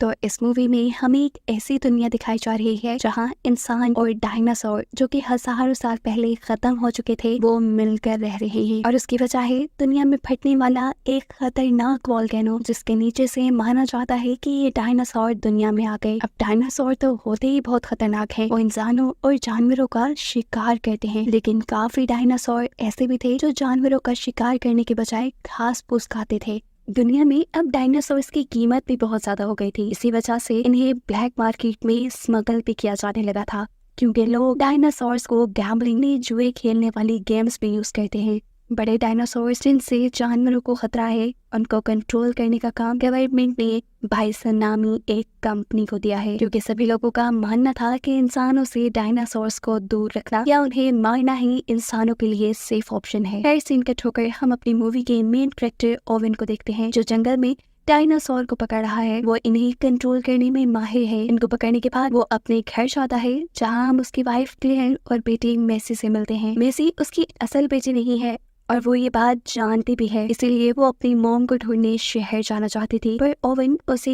तो इस मूवी में हमें एक ऐसी दुनिया दिखाई जा रही है जहाँ इंसान और डायनासोर जो कि हजारों साल पहले खत्म हो चुके थे वो मिलकर रह रहे हैं। और उसकी वजह है दुनिया में फटने वाला एक खतरनाक वोल्केनो, जिसके नीचे से माना जाता है कि ये डायनासोर दुनिया में आ गए। अब डायनासोर तो होते ही बहुत खतरनाक है, वो इंसानों और जानवरों का शिकार करते हैं, लेकिन काफी डायनासोर ऐसे भी थे जो जानवरों का शिकार करने के बजाय घास फूस खाते थे। दुनिया में अब डायनासोर्स की कीमत भी बहुत ज्यादा हो गई थी, इसी वजह से इन्हें ब्लैक मार्केट में स्मगल भी किया जाने लगा था, क्योंकि लोग डायनासोर्स को गैम्बलिंग में जुए खेलने वाली गेम्स में यूज करते हैं। बड़े डायनासोर्स जिनसे जानवरों को खतरा है, उनको कंट्रोल करने का काम गवर्नमेंट ने बाइसन नामी एक कंपनी को दिया है, क्योंकि सभी लोगों का मानना था कि इंसानों से डायनासोर्स को दूर रखना या उन्हें मारना ही इंसानों के लिए सेफ ऑप्शन है। हर सीन कट होकर हम अपनी मूवी के मेन कैरेक्टर ओवेन को देखते हैं, जो जंगल में डायनासोर को पकड़ रहा है। वो इन्हें कंट्रोल करने में माहिर है। इनको पकड़ने के बाद वो अपने घर जाता है, जहाँ हम उसकी वाइफ क्लेयर और बेटी मेसी से मिलते हैं। मेसी उसकी असल बेटी नहीं है और वो ये बात जानती भी है, इसीलिए वो अपनी मॉम को ढूंढने शहर जाना चाहती थी। पर ओवन उसे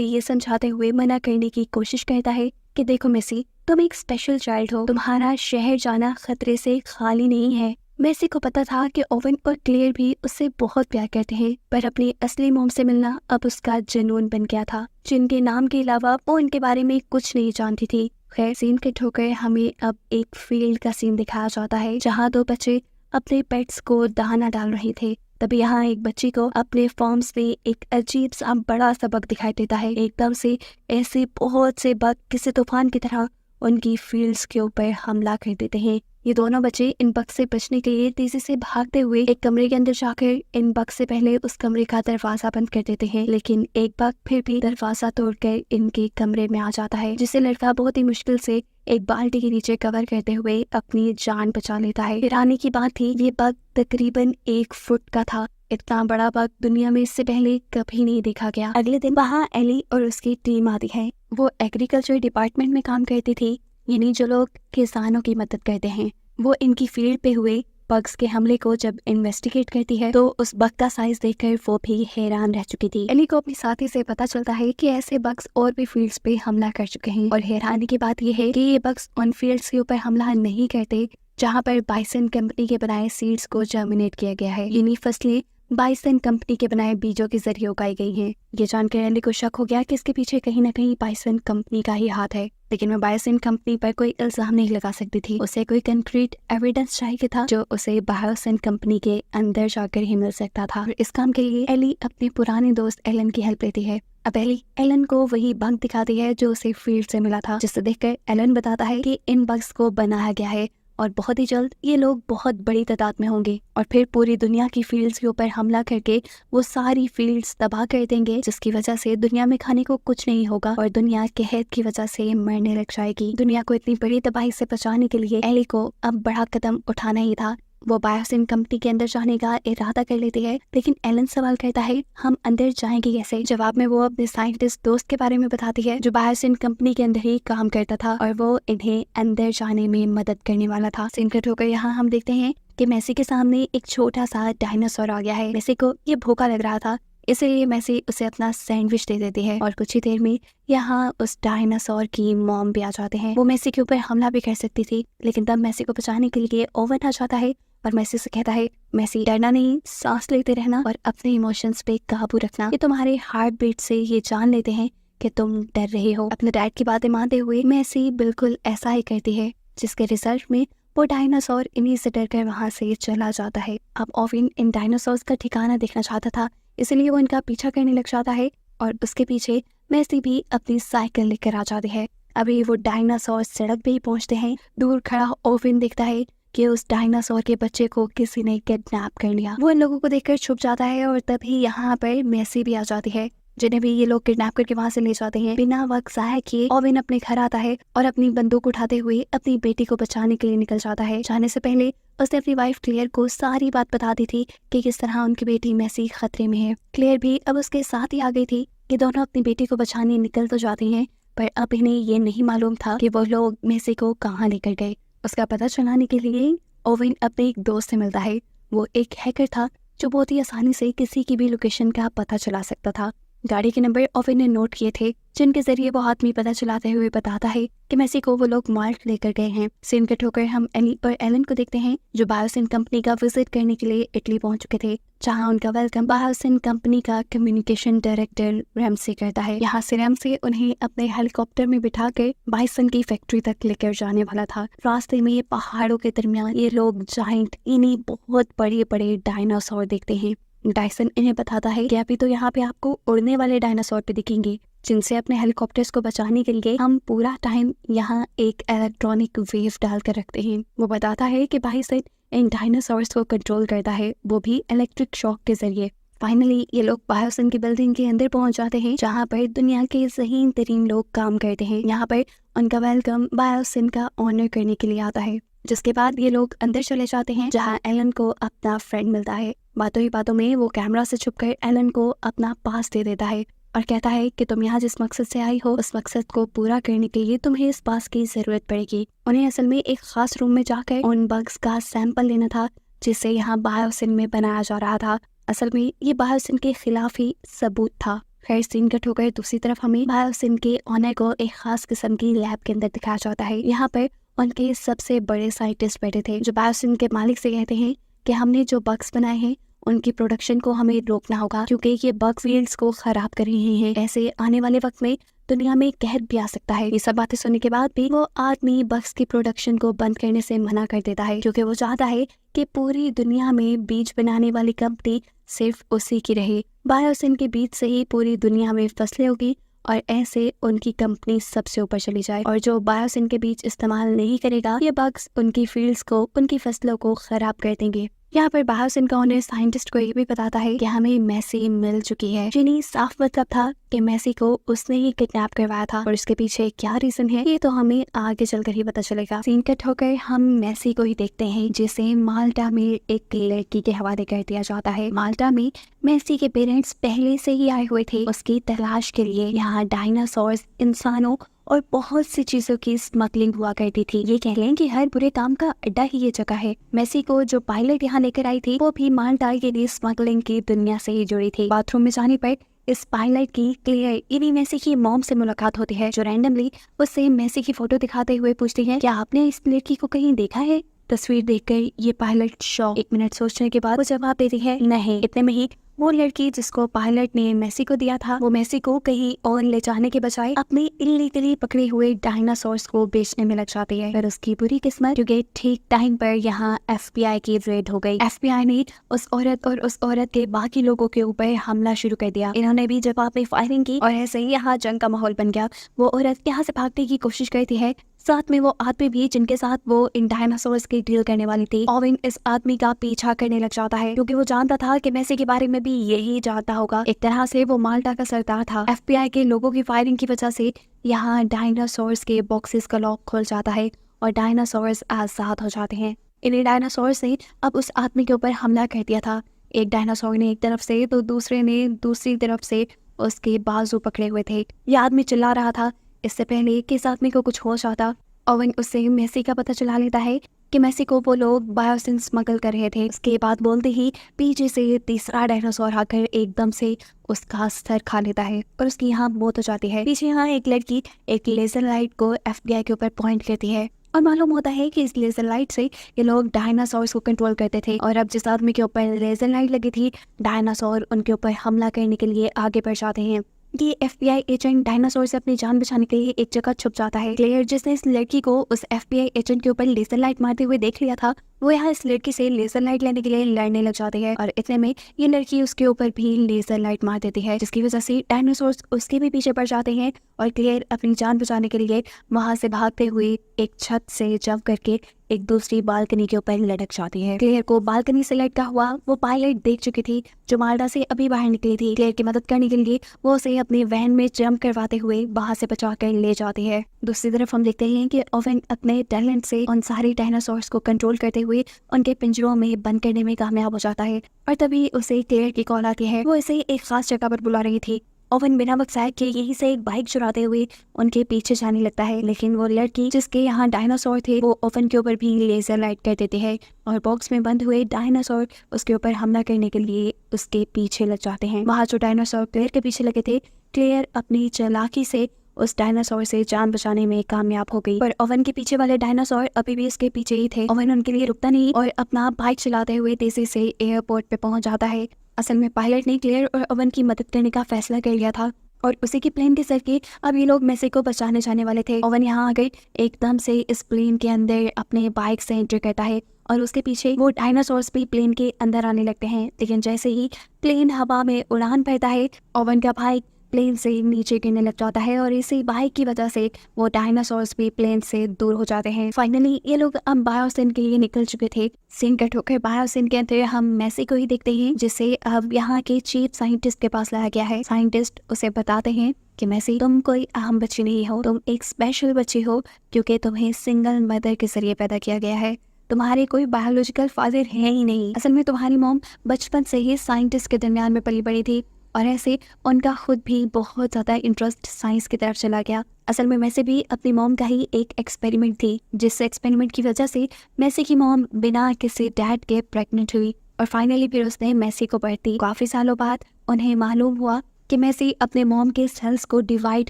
ये समझाते हुए मना करने की कोशिश करता है कि देखो मेसी, तुम एक स्पेशल चाइल्ड हो, तुम्हारा शहर जाना खतरे से खाली नहीं है। मेसी को पता था कि ओवन और क्लेयर भी उससे बहुत प्यार करते हैं, पर अपनी असली मॉम से मिलना अब उसका जुनून बन गया था, जिनके नाम के अलावा वो उनके बारे में कुछ नहीं जानती थी। खैर, सीन के ठोकर हमें अब एक फील्ड का सीन दिखाया जाता है, जहाँ दो बच्चे अपने पेट्स को दाना डाल रहे थे। तभी यहाँ एक बच्ची को अपने फॉर्म्स में एक अजीब सा बड़ा सा बग दिखाई देता है। एकदम से ऐसे बहुत से बग किसी तूफान की तरह उनकी फील्ड्स के ऊपर हमला कर देते हैं। ये दोनों बच्चे इन बग से बचने के लिए तेजी से भागते हुए एक कमरे के अंदर जाकर इन बग से पहले उस कमरे का दरवाजा बंद कर देते हैं, लेकिन एक बग फिर भी दरवाजा तोड़कर इनके कमरे में आ जाता है, जिसे लड़का बहुत ही मुश्किल से एक बाल्टी के नीचे कवर करते हुए अपनी जान बचा लेता है। हैरानी की बात थी, ये बग तकरीबन 1 फुट का था। इतना बड़ा बग दुनिया में इससे पहले कभी नहीं देखा गया। अगले दिन वहाँ एली और उसकी टीम आती है। वो एग्रीकल्चर डिपार्टमेंट में काम करती थी, यानी जो लोग किसानों की मदद करते हैं। वो इनकी फील्ड पे हुए बग्स के हमले को जब इन्वेस्टिगेट करती है तो उस बग का साइज देखकर वो भी हैरान रह चुकी थी। एली को अपनी साथी से पता चलता है कि ऐसे बग्स और भी फील्ड्स पे हमला कर चुके हैं, और हैरानी की बात यह है कि ये बग्स उन फील्ड्स के ऊपर हमला नहीं करते जहाँ पर बाइसन कंपनी के बनाए सीड्स को जर्मिनेट किया गया है, यानी फसलें बाइसन कंपनी के बनाए बीजों के जरिए उगाई गई हैं। ये जानकर एली को शक हो गया कि इसके पीछे कहीं ना कहीं बाइसन कंपनी का ही हाथ है, लेकिन वो बाइसन कंपनी पर कोई इल्जाम नहीं लगा सकती थी। उसे कोई कंक्रीट एविडेंस चाहिए था जो उसे बायोसन कंपनी के अंदर जाकर ही मिल सकता था। और इस काम के लिए एली अपने पुराने दोस्त एलन की हेल्प लेती है। अब एली एलन को वही बग दिखाती है जो उसे फील्ड से मिला था, जिसे देखकर एलन बताता है कि इन बग्स को बनाया गया है और बहुत ही जल्द ये लोग बहुत बड़ी तादाद में होंगे और फिर पूरी दुनिया की फील्ड्स के ऊपर हमला करके वो सारी फील्ड्स तबाह कर देंगे, जिसकी वजह से दुनिया में खाने को कुछ नहीं होगा और दुनिया कहत की वजह से मरने लग जाएगी। दुनिया को इतनी बड़ी तबाही से बचाने के लिए एली को अब बड़ा कदम उठाना ही था। वो बायोसिन कंपनी के अंदर जाने का इरादा कर लेती है, लेकिन एलन सवाल करता है हम अंदर जाएंगे कैसे। जवाब में वो अपने साइंटिस्ट दोस्त के बारे में बताती है जो बायोसिन कंपनी के अंदर ही काम करता था और वो इन्हें अंदर जाने में मदद करने वाला था। सीन कट होकर यहाँ हम देखते हैं कि मेसी के सामने एक छोटा सा डायनासोर आ गया है। मेसी को ये भूखा लग रहा था, इसलिए मेसी उसे अपना सैंडविच दे देती है और कुछ ही देर में यहाँ उस डायनासोर की मॉम भी आ जाते हैं। वो मेसी के ऊपर हमला भी कर सकती थी, लेकिन तब मेसी को बचाने के लिए ओवन आ जाता है और मेसी से कहता है मेसी, डरना नहीं, सांस लेते रहना और अपने इमोशंस पे काबू रखना। ये तुम्हारे हार्ट बीट से ये जान लेते हैं कि तुम डर रहे हो। अपने डैड की बातें मानते हुए मेसी बिल्कुल ऐसा ही करती है, जिसके रिजल्ट में वो डायनासोर इन्हीं से डरकर वहाँ से चला जाता है। अब ओवन इन डायनासोर्स का ठिकाना देखना चाहता था, इसलिए वो इनका पीछा करने लग जाता है और उसके पीछे मेसी भी अपनी साइकिल लेकर आ जाती है। अभी वो डायनासोर सड़क पे ही पहुंचते हैं। दूर खड़ा ओवन देखता है कि उस डायनासोर के बच्चे को किसी ने किडनैप कर लिया। वो इन लोगों को देखकर छुप जाता है और तभी यहाँ पर मेसी भी आ जाती है, जिन्हें भी ये लोग किडनैप करके वहाँ से ले जाते हैं। बिना वक्त जाया किए ओवन अपने घर आता है और अपनी बंदूक उठाते हुए अपनी बेटी को बचाने के लिए निकल जाता है। जाने से पहले उसने अपनी वाइफ क्लेयर को सारी बात बता दी थी कि किस तरह उनकी बेटी मेसी खतरे में है। क्लेयर भी अब उसके साथ ही आ गई थी कि दोनों अपनी बेटी को बचाने निकल तो जाती हैं, पर अब इन्हें ये नहीं मालूम था कि वो लोग मेसी को कहाँ लेकर गए। उसका पता चलाने के लिए ओवन अपने एक दोस्त से मिलता है। वो एक हैकर था जो बहुत ही आसानी से किसी की भी लोकेशन का पता चला सकता था। गाड़ी के नंबर ओवेन ने नोट किए थे, जिनके जरिए वो आदमी पता चलाते हुए बताता है कि मेसी को वो लोग माल्ट लेकर गए हैं। सीन कट होकर हम एली और एलन को देखते हैं, जो बायोसिन कंपनी का विजिट करने के लिए इटली पहुंच चुके थे, जहां उनका वेलकम बायोसिन कंपनी का कम्युनिकेशन डायरेक्टर रैमसी करता है। यहाँ से रैमसी उन्हें अपने हेलीकॉप्टर में बिठाकर बाइसन की फैक्ट्री तक लेकर जाने वाला था। रास्ते में पहाड़ों के दरमियान ये लोग जाइंट इन्हीं बहुत बड़े बड़े डायनासोर देखते हैं। डायसन इन्हें बताता है कि अभी तो यहाँ पे आपको उड़ने वाले डायनासोर पे दिखेंगे, जिनसे अपने हेलीकॉप्टर्स को बचाने के लिए हम पूरा टाइम यहाँ एक इलेक्ट्रॉनिक वेव डालकर रखते हैं। वो बताता है कि बाइसन इन डायनासोर्स को कंट्रोल करता है, वो भी इलेक्ट्रिक शॉक के जरिए। फाइनली ये लोग बायोसिन की बिल्डिंग के अंदर पहुंच जाते हैं, जहाँ पर दुनिया के ज़हीन तरीन लोग काम करते हैं। यहाँ पर उनका वेलकम बायोसिन का ऑनर करने के लिए आता है, जिसके बाद ये लोग अंदर चले जाते हैं, जहाँ एलन को अपना फ्रेंड मिलता है। बातों ही बातों में वो कैमरा से छुपकर एलन को अपना पास दे देता है और कहता है कि तुम यहाँ जिस मकसद से आई हो, उस मकसद को पूरा करने के लिए तुम्हें इस पास की जरूरत पड़ेगी। उन्हें असल में एक खास रूम में जाकर उन बग्स का सैंपल लेना था, जिसे यहाँ बायोसिन में बनाया जा रहा था। असल में ये बायोसिन के खिलाफ ही सबूत था। खैर, सीन कट होकर दूसरी तरफ हमें बायोसिन के ऑनर को एक खास किस्म की लैब के अंदर दिखाया जाता है। यहाँ पर उनके सबसे बड़े साइंटिस्ट बैठे थे, जो बायोसिन के मालिक से कहते हैं कि हमने जो बग्स बनाए हैं उनकी प्रोडक्शन को हमें रोकना होगा, क्योंकि ये बग फील्ड्स को खराब कर रहे हैं। ऐसे आने वाले वक्त में दुनिया में कहर भी आ सकता है। ये सब बातें सुनने के बाद भी वो आदमी बग्स की प्रोडक्शन को बंद करने से मना कर देता है, क्योंकि वो चाहता है कि पूरी दुनिया में बीज बनाने वाली कंपनी सिर्फ उसी की रहे। बायोसिन के बीज से ही पूरी दुनिया में फसलें होगी और ऐसे उनकी कंपनी सबसे ऊपर चली जाए, और जो बायोसिन के बीज इस्तेमाल नहीं करेगा, ये बग्स उनकी फील्ड्स को, उनकी फसलों को खराब कर देंगे। यहाँ पर बायोसिन का ओनर साइंटिस्ट को ये भी बताता है कि हमें मेसी मिल चुकी है। जिन्हें साफ मतलब था कि मेसी को उसने ही किडनैप करवाया था, और उसके पीछे क्या रीजन है ये तो हमें आगे चलकर ही पता चलेगा। सीन कट होकर हम मेसी को ही देखते हैं, जिसे माल्टा में एक लड़की के हवाले कर दिया जाता है। माल्टा में मेसी के पेरेंट्स पहले से ही आए हुए थे उसकी तलाश के लिए। यहाँ डायनासोर्स, इंसानों और बहुत सी चीजों की स्मगलिंग हुआ करती थी। ये कह लें कि हर बुरे काम का अड्डा ही ये जगह है। मेसी को जो पायलट यहाँ लेकर आई थी, वो भी माल्टा के लिए स्मगलिंग की दुनिया से ही जुड़ी थी। बाथरूम में जाने पर इस पायलट की क्लियर इन्हीं मेसी की मॉम से मुलाकात होती है, जो रैंडमली उससे मेसी की फोटो दिखाते हुए पूछती है, क्या आपने इस लड़की को कहीं देखा है? तस्वीर देखकर ये पायलट शॉक। 1 मिनट सोचने के बाद वो जवाब देती है, नहीं। इतने में ही वो लड़की जिसको पायलट ने मेसी को दिया था, वो मेसी को कहीं और ले जाने के बजाय अपने इल्लीगली पकड़े हुए डायनासोर्स को बेचने में लग जाती है। पर उसकी बुरी किस्मत, क्योंकि ठीक टाइम पर यहाँ FBI की रेड हो गई। FBI ने उस औरत और उस औरत के बाकी लोगों के ऊपर हमला शुरू कर दिया। इन्होंने भी जवाब में फायरिंग की और ऐसे ही यहाँ जंग का माहौल बन गया। वो औरत यहाँ से भागने की कोशिश करती है, साथ में वो आदमी भी जिनके साथ वो इन डायनासोर्स की डील करने वाली थी। ओवेन इस आदमी का पीछा करने लग जाता है, क्योंकि वो जानता था कि मेसी के बारे में भी यही जानता होगा। एक तरह से वो माल्टा का सरदार था। FBI के लोगों की फायरिंग की वजह से यहाँ डायनासोर्स के बॉक्सेस का लॉक खुल जाता है और डायनासोर्स आजाद हो जाते हैं। इन्हीं डायनासोर्स ने अब उस आदमी के ऊपर हमला कर दिया था। एक डायनासोर ने एक तरफ से तो दूसरे ने दूसरी तरफ से उसके बाजू पकड़े हुए थे। ये आदमी चिल्ला रहा था। इससे पहले कि इस आदमी को कुछ होश आता, ओवेन उससे मेसी का पता चला लेता है कि मेसी को वो लोग बायोसिन स्मगल कर रहे थे। उसके बाद बोलते ही पीछे से तीसरा डायनासोर आकर एकदम से उसका सर खा लेता है और उसकी यहाँ मौत हो जाती है। पीछे यहाँ एक लड़की एक लेजर लाइट को FBI के ऊपर पॉइंट करती है और मालूम होता है कि इस लेजर लाइट से ये लोग डायनासोर्स को कंट्रोल करते थे। और अब जिस आदमी के ऊपर लेजर लाइट लगी थी, डायनासोर उनके ऊपर हमला करने के लिए आगे बढ़ जाते हैं। ये FBI एजेंट डायनासोर से अपनी जान बचाने के लिए एक जगह छुप जाता है। क्लेयर, जिसने इस लड़की को उस FBI एजेंट के ऊपर लेजर लाइट मारते हुए देख लिया था, वो यहाँ इस लड़की से लेजर लाइट लेने के लिए लड़ने लग जाती है और इतने में ये लड़की उसके ऊपर भी लेजर लाइट मार देती है, जिसकी वजह से डायनासोर्स उसके भी पीछे पड़ जाते हैं और क्लेयर अपनी जान बचाने के लिए वहां से भागते हुए एक छत से जंप करके एक दूसरी बालकनी के ऊपर लटक जाती है। क्लेयर को बालकनी से लटका हुआ वो पायलट देख चुकी थी, जो माल्टा से अभी बाहर निकली थी। क्लेयर की मदद करने के लिए वो उसे अपने वैन में जंप करवाते हुए वहां से बचाकर ले जाती है। दूसरी तरफ हम देखते हैं कि ओवेन अपने टैलेंट से उन सारे डायनासोर्स को कंट्रोल करते हुए उनके पिंजरों में बंद करने में कामयाब हो जाता है और तभी उसे क्लेयर की कॉल आती है। वो इसे एक खास जगह पर बुला रही थी ओवन बिना बक्साए के यहीं से एक बाइक चुराते हुए उनके पीछे जाने लगता है, लेकिन वो लड़की जिसके यहाँ डायनासोर थे वो ओवन के ऊपर भी लेजर लाइट कर देते हैं और बॉक्स में बंद हुए डायनासोर उसके ऊपर हमला करने के लिए उसके पीछे लग जाते हैं। वहाँ जो डायनासोर क्लेयर के पीछे लगे थे, क्लेयर अपनी चालाकी से उस डायनासोर से जान बचाने में कामयाब हो गई, पर ओवन के पीछे वाले डायनासोर अभी भी उसके पीछे ही थे। ओवन उनके लिए रुकता नहीं और अपना बाइक चलाते हुए तेजी से एयरपोर्ट पे पहुंच जाता है। असल में पायलट ने क्लेयर और ओवन की मदद करने का फैसला कर लिया था और उसी की प्लेन के सर के अब ये लोग मेसी को बचाने जाने वाले थे। ओवन यहाँ आ गए, एकदम से इस प्लेन के अंदर अपने बाइक से एंटर करता है और उसके पीछे वो डायनासोर्स भी प्लेन के अंदर आने लगते हैं। लेकिन जैसे ही प्लेन हवा में उड़ान भरता है, ओवन का बाइक प्लेन से नीचे गिरने लग जाता है और इसी बाइक की वजह से वो डायनासोर्स भी प्लेन से दूर हो जाते हैं। फाइनली ये लोग अब बायोसिन के लिए निकल चुके थे। सीन कट होकर बायोसिन के अंदर हम मेसी को ही देखते हैं, जिसे अब यहाँ के चीफ साइंटिस्ट के पास लाया गया है। साइंटिस्ट उसे बताते हैं कि मेसी, तुम कोई आम बच्ची नहीं हो, तुम एक स्पेशल बच्ची हो क्योंकि तुम्हें सिंगल मदर के जरिए पैदा किया गया है। तुम्हारे कोई बायोलॉजिकल फादर है ही नहीं। असल में तुम्हारी मॉम बचपन से ही साइंटिस्ट के दरमियान में पली बड़ी थी और ऐसे उनका खुद भी बहुत ज़्यादा इंटरेस्ट साइंस की तरफ चला गया। असल में मेसी भी अपनी मॉम का ही एक एक्सपेरिमेंट थी, जिस एक्सपेरिमेंट की वजह से मेसी की मॉम बिना किसी डैड के प्रेग्नेंट हुई और फाइनली फिर उसने मेसी को बर्थ दी। काफ़ी सालों बाद उन्हें मालूम हुआ कि मेसी अपने मॉम के सेल्स को डिवाइड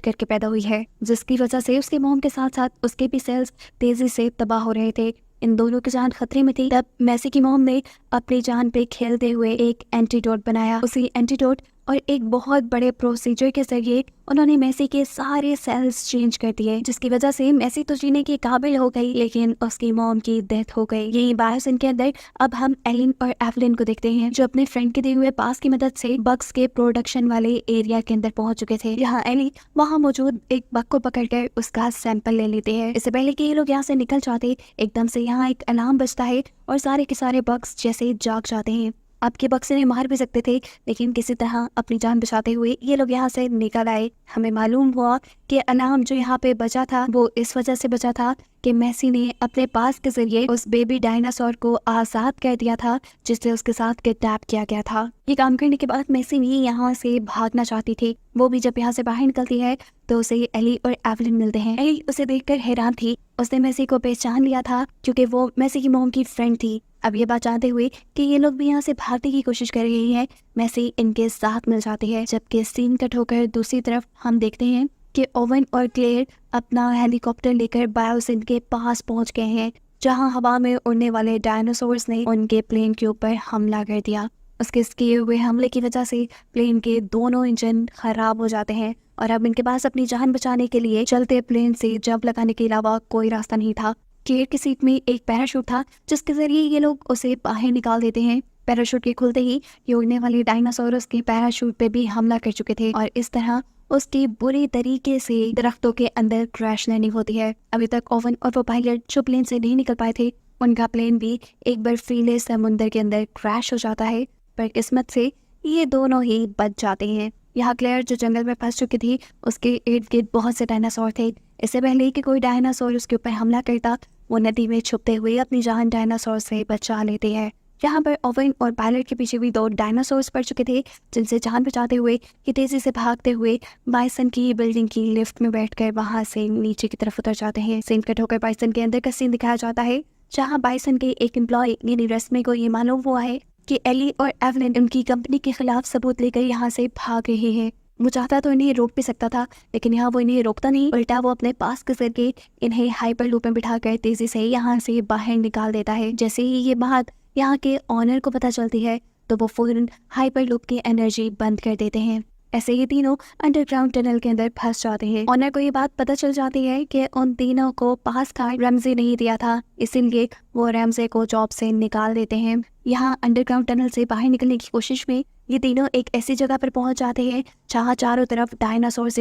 करके पैदा हुई है, जिसकी वजह से उसके मॉम के साथ साथ उसके भी सेल्स तेजी से तबाह हो रहे थे। इन दोनों की जान खतरे में थी। तब मेसी की मॉम ने अपनी जान पे खेलते हुए एक एंटीडोट बनाया। उसी एंटीडोट और एक बहुत बड़े प्रोसीजर के जरिए उन्होंने मेसी के सारे सेल्स चेंज कर दिए, जिसकी वजह से मेसी तो जीने के काबिल हो गई, लेकिन उसकी मॉम की डेथ हो गई। यही बायोसिन के अंदर अब हम एलिन और एवलिन को देखते हैं, जो अपने फ्रेंड के दिए हुए पास की मदद से बग्स के प्रोडक्शन वाले एरिया के अंदर पहुंच चुके थे। यहाँ एली वहाँ मौजूद एक बग को पकड़कर उसका सैंपल ले लेते हैं। इससे पहले कि ये लोग यहाँ से निकल जाते, एकदम से यहाँ एक अलार्म बजता है और सारे के सारे बग्स जैसे जाग जाते हैं। अब के बक्से ने मार भी सकते थे, लेकिन किसी तरह अपनी जान बचाते हुए ये लोग यहाँ से निकल आए। हमें मालूम हुआ कि अलार्म जो यहाँ पे बचा था वो इस वजह से बचा था कि मेसी ने अपने पास के जरिए उस बेबी डायनासोर को आज़ाद कर दिया था, जिससे उसके साथ किडनैप किया गया था। ये काम करने के बाद मेसी भी यहाँ से भागना चाहती थी। वो भी जब यहाँ से बाहर निकलती है तो उसे एली और एवलिन मिलते हैं। एली उसे देखकर हैरान थी, उसने मेसी को पहचान लिया था क्योंकि वो मेसी की मॉम की फ्रेंड थी। अब ये बात जानते हुए कि ये लोग भी यहाँ से भागने की कोशिश कर रही है, मेसी इनके साथ मिल जाती है। जबकि सीन कट होकर दूसरी तरफ हम देखते हैं कि ओवन और क्लेयर अपना हेलीकॉप्टर लेकर बायोसिन के पास पहुंच गए हैं, जहां हवा में उड़ने वाले डायनासोर्स ने उनके प्लेन के ऊपर हमला कर दिया। उसके किए हुए हमले की वजह से प्लेन के दोनों इंजन खराब हो जाते हैं और अब इनके पास अपनी जान बचाने के लिए चलते प्लेन से जंप लगाने के अलावा कोई रास्ता नहीं था। क्लेयर की सीट में एक पैराशूट था, जिसके जरिए ये लोग उसे बाहर निकाल देते हैं। पैराशूट के खुलते ही ये उड़ने वाले डायनासोर उसके पैराशूट पे भी हमला कर चुके थे और इस तरह उसकी बुरी तरीके से दरख्तों के अंदर क्रैश लैंडिंग होती है। अभी तक ओवन और वो पायलट जो प्लेन से नहीं निकल पाए थे, उनका प्लेन भी एक बर्फीले समुंदर के अंदर क्रैश हो जाता है, पर किस्मत से ये दोनों ही बच जाते हैं। यहाँ क्लेयर जो जंगल में फंस चुकी थी, उसके इर्द गिर्द बहुत से डायनासोर थे। इससे पहले कि कोई डायनासोर उसके ऊपर हमला करता, वो नदी में छुपते हुए अपनी जान डायनासोर से बचा लेते हैं। यहाँ पर ओवन और पायलट के पीछे भी 2 डायनासोर्स पड़ चुके थे, जिनसे जान बचाते हुए ये तेजी से भागते हुए बाइसन की बिल्डिंग की लिफ्ट में बैठकर वहां से नीचे की तरफ उतर जाते हैं। सीन कट होकर बाइसन के अंदर का सीन दिखाया जाता है, जहाँ बाइसन के एक एम्प्लॉय यानी रस्मी को ये मालूम हुआ है कि एली और एवलिन उनकी कंपनी के खिलाफ सबूत लेकर यहाँ से भाग रहे हैं। वो चाहता तो इन्हें रोक भी सकता था, लेकिन यहाँ वो इन्हें रोकता नहीं, उल्टा वो अपने पास करके इन्हें हाइपर लूप में बिठाकर तेजी से यहाँ से बाहर निकाल देता है। जैसे ही ये बात यहाँ के ऑनर को पता चलती है तो वो फौरन हाइपर लूप की एनर्जी बंद कर देते हैं। ऐसे ही तीनों अंडरग्राउंड टनल के अंदर फंस जाते हैं। ऑनर को ये बात पता चल जाती है कि उन तीनों को पास कार्ड रमजे नहीं दिया था, इसीलिए वो रमजे को जॉब से निकाल देते हैं। यहाँ अंडरग्राउंड टनल से बाहर निकलने की कोशिश में ये तीनों एक ऐसी जगह पर पहुंच जाते हैं जहाँ चारों तरफ डायनासोर्स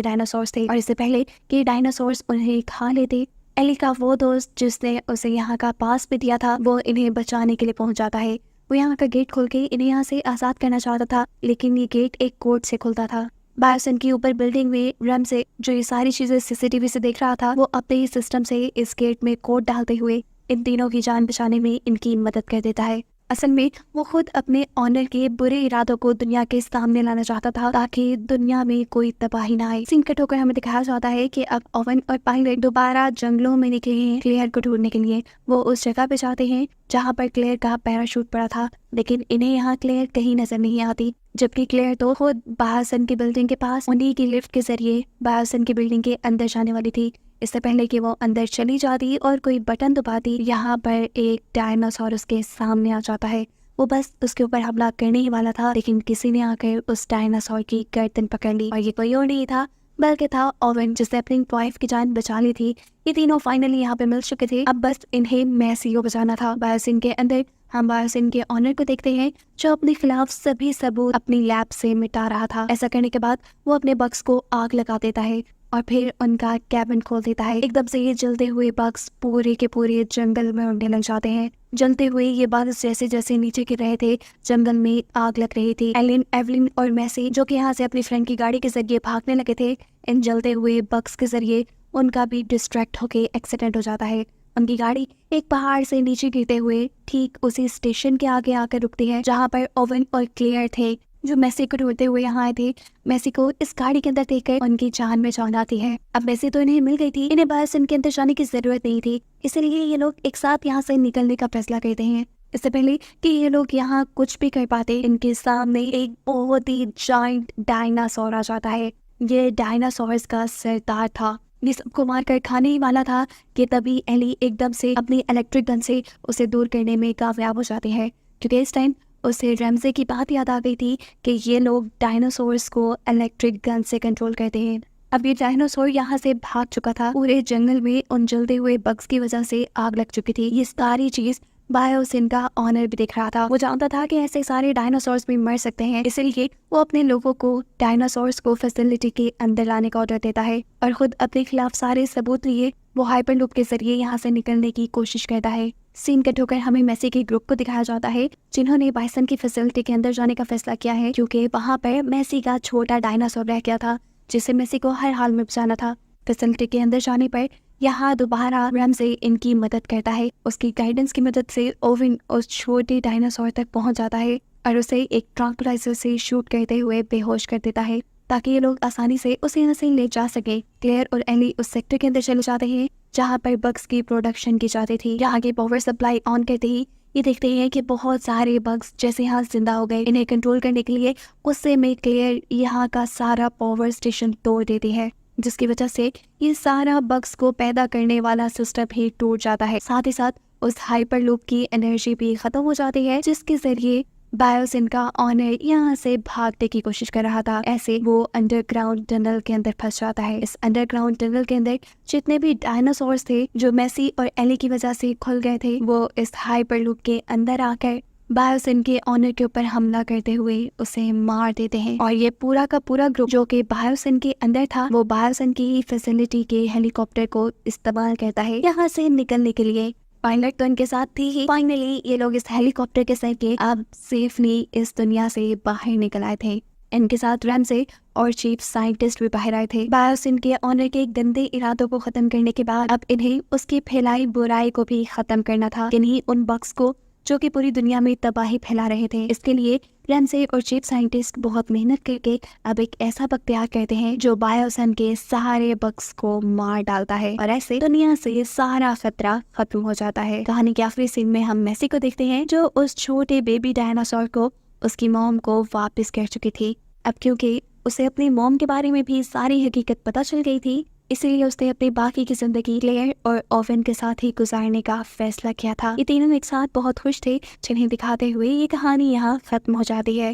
थे और इससे पहले कि डायनासोर्स उन्हें खा लेते, एली का वो दोस्त जिसने उसे यहाँ का पास भी दिया था, वो इन्हें बचाने के लिए पहुंच जाता है। वो यहाँ का गेट खोल के इन्हें यहाँ से आज़ाद करना चाहता था, लेकिन ये गेट एक कोड से खुलता था। बायोसिन के ऊपर बिल्डिंग में रम से जो ये सारी चीजें सीसीटीवी से देख रहा था, वो अपने ही सिस्टम से इस गेट में कोड डालते हुए इन तीनों की जान बचाने में इनकी मदद कर देता है। असल में वो खुद अपने ऑनर के बुरे इरादों को दुनिया के सामने लाना चाहता था ताकि दुनिया में कोई तबाही ना आए। सीन कट होकर हमें दिखाया जाता है कि अब ओवन और पायलट दोबारा जंगलों में निकले हैं क्लेयर को ढूंढने के लिए। वो उस जगह पे जाते हैं जहाँ पर क्लेयर का पैराशूट पड़ा था, लेकिन इन्हें यहाँ क्लेयर कहीं नजर नहीं आती, जबकि क्लेयर तो खुद बायोसन की बिल्डिंग के पास उन्हीं की लिफ्ट के जरिए बायोसन की बिल्डिंग के अंदर जाने वाली थी। इससे पहले कि वो अंदर चली जाती और कोई बटन दबाती, यहाँ पर एक डायनासोर उसके सामने आ जाता है। वो बस उसके ऊपर हमला करने ही वाला था, लेकिन किसी ने आकर उस डायनासोर की गर्दन पकड़ ली और ये कोई और नहीं था बल्कि था ओवन, जिसने अपनी वाइफ की जान बचा ली थी। ये तीनों फाइनली यहाँ पे मिल चुके थे, अब बस इन्हें मैसी को बचाना था। बायोसिन के अंदर हम बायोसिन के ऑनर को देखते हैं जो अपने खिलाफ सभी सबूत अपनी लैब से मिटा रहा था। ऐसा करने के बाद वो अपने बक्स को आग लगा देता है और फिर उनका कैबिन खोल देता है। एकदम से ये जलते हुए बक्स पूरे के पूरे जंगल में उड़ने लग जाते हैं। जलते हुए ये बक्स जैसे जैसे नीचे गिर रहे थे जंगल में आग लग रही थी। एलिन, एवलिन और मैसी जो कि यहाँ से अपनी फ्रेंड की गाड़ी के जरिए भागने लगे थे, इन जलते हुए बक्स के जरिए उनका भी डिस्ट्रैक्ट होके एक्सीडेंट हो जाता है। उनकी गाड़ी एक पहाड़ से नीचे गिरते हुए ठीक उसी स्टेशन के आगे आकर रुकती है जहाँ पर ओवन और क्लेयर थे जो मैसी को ढूंढते हुए यहाँ आए थे। मैसी को इस गाड़ी के अंदर देखकर उनकी जान में जान आती है। अब मैसी तो इन्हें मिल गई थी, इन्हें बायोसिन के अंदर जाने की जरूरत नहीं थी, इसलिए ये लोग एक साथ यहाँ से निकलने का फैसला करते हैं। इससे पहले कि ये लोग यहाँ कुछ भी कर पाते, इनके सामने एक बहुत ही जायंट डायनासोर आ जाता है। ये डायनासोर्स का सरदार था, ये सबको मार कर खाने ही वाला था कि तभी एली एकदम से अपनी इलेक्ट्रिक गन से उसे दूर करने में कामयाब हो जाते हैं, क्योंकि इस टाइम उसे रैमजे की बात याद आ गई थी कि ये लोग डायनासोर्स को इलेक्ट्रिक गन से कंट्रोल करते हैं। अब ये डायनासोर यहाँ से भाग चुका था, पूरे जंगल में उन जलते हुए बग्स की वजह से आग लग चुकी थी। ये सारी चीज बायोसिन का ऑनर भी देख रहा था। वो जानता था कि ऐसे सारे डायनासोर्स भी मर सकते हैं, इसलिए वो अपने लोगों को डायनासोर्स को फैसिलिटी के अंदर लाने का ऑर्डर देता है और खुद अपने खिलाफ सारे सबूत लिए वो हाइपरलूप के जरिए यहाँ से निकलने की कोशिश करता है। सीन कट होकर हमें मैसी के ग्रुप को दिखाया जाता है जिन्होंने बाइसन की फैसिलिटी के अंदर जाने का फैसला किया है, क्योंकि वहाँ पर मैसी का छोटा डायनासोर रह गया था जिसे मैसी को हर हाल में बचाना था। फैसिलिटी के अंदर जाने पर यहाँ दोबारा रैमजे इनकी मदद करता है। उसकी गाइडेंस की मदद से ओवन उस छोटे डायनासोर तक पहुंच जाता है और उसे एक ट्रैंक्विलाइजर से शूट करते हुए बेहोश कर देता है ताकि ये लोग आसानी से उसे यहाँ से ले जा सके। क्लेयर और एली उस सेक्टर के अंदर चले जाते हैं जहाँ पर बग्स की प्रोडक्शन की जाती थी। यहाँ के पावर सप्लाई ऑन करते ही ये देखते हैं कि बहुत सारे बग्स जैसे यहाँ जिंदा हो गए। इन्हें कंट्रोल करने के लिए गुस्से में क्लेयर यहाँ का सारा पावर स्टेशन तोड़ देती है, जिसकी वजह से ये सारा बग्स को पैदा करने वाला सिस्टम ही टूट जाता है। साथ ही साथ उस हाइपरलूप की एनर्जी भी खत्म हो जाती है, जिसके जरिए बायोसिन का ऑनर यहाँ से भागने की कोशिश कर रहा था। ऐसे वो अंडरग्राउंड टनल के अंदर फंस जाता है। इस अंडरग्राउंड टनल के अंदर जितने भी डायनासोर्स थे जो मैसी और एली की वजह से खुल गए थे, वो इस हाइपरलूप के अंदर आकर बायोसिन के ऑनर के ऊपर हमला करते हुए उसे मार देते हैं। और ये पूरा का पूरा ग्रुप जो कि बायोसिन के अंदर था, वो बायोसिन की फैसिलिटी के हेलीकॉप्टर को इस्तेमाल करता है यहाँ से निकलने के लिए। पायलट तो इनके साथ थी ही। फाइनली ये लोग इस हेलीकॉप्टर के सहारे अब सेफली इस दुनिया से बाहर निकल आए थे। इनके साथ रैमजे और चीफ साइंटिस्ट भी बाहर आए थे। बायोसिन के ऑनर के गंदे इरादों को खत्म करने के बाद अब इन्हें उसकी फैलाई बुराई को भी खत्म करना था, इन्हीं उन बग्स को जो कि पूरी दुनिया में तबाही फैला रहे थे। इसके लिए रैमजे और चीफ साइंटिस्ट बहुत मेहनत करके अब एक ऐसा बग तैयार करते हैं जो बायोसिन के सारे बग्स को मार डालता है और ऐसे दुनिया से ये सारा खतरा खत्म हो जाता है। कहानी के आखिरी सीन में हम मैसी को देखते हैं जो उस छोटे बेबी डायनासोर को उसकी मॉम को वापस कर चुकी थी। अब क्योंकि उसे अपनी मॉम के बारे में भी सारी हकीकत पता चल गई थी, इसीलिए उसने अपनी बाकी की जिंदगी क्लेयर और ओवन के साथ ही गुजारने का फैसला किया था। ये तीनों एक साथ बहुत खुश थे, जिन्हें दिखाते हुए ये कहानी यहाँ खत्म हो जाती है।